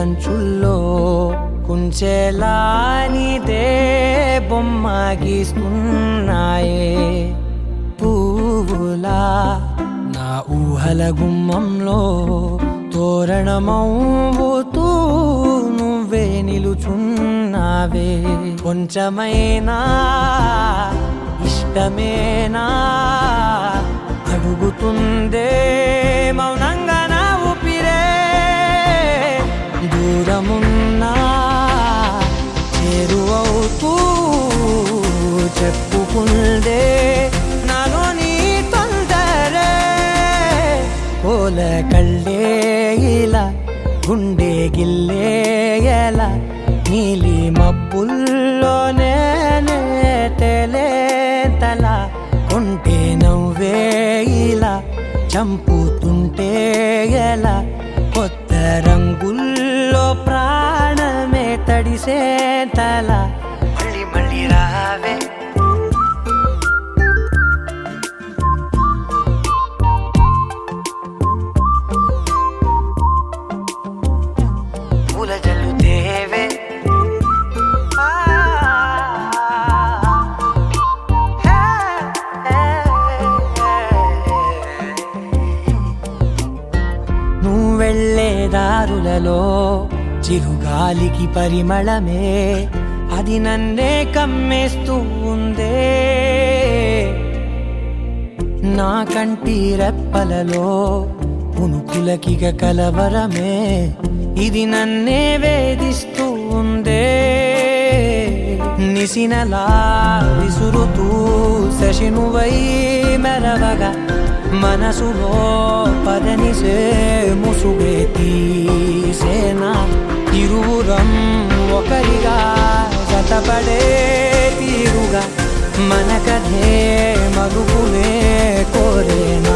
వెన్నెలంచుల్లో కుంచెలా నీదే బొమ్మ గీస్తున్నాయే పువ్వులా నా ఊహల గుమ్మంలో తోరణమవుతూ నువ్వే నిలుచున్నావే కొంచెమైనా ఇష్టమేనా అడుగుతుందే మౌనంగా నా ఊపిరే దూరమున్నా చేరువవుతూ చెప్పుకుందే నాలో నీ తొందరే కోల కళ్ళే ఇలా గుండె గిల్లే ఎలా నీలి మబ్బుల్లోనే తల కొంటే నవ్వే ఇలా చంపుతుంటే ఎలా కొత్త రంగుల్లో ప్రాణమే తడిసే తల మళ్ళీ మళ్ళీ రావే పూల జల్లుతేవే వెళ్ళే దారులలో చిరుగాలికి పరిమళమే అది నన్నే కమ్మేస్తూ ఉందే నా కంటి రెప్పలలో పునుకులకిగ కలవరమే ఇది నన్నే వేధిస్తూ ఉందే నిసినలా విసురుతూ శశినువై మెరవగా మనసులో పదనిసే ముసుగే తీసేనా ఇరువురం ఒకరిగా జతపడే తీరుగా మన కథే మరుగునే కోరేనా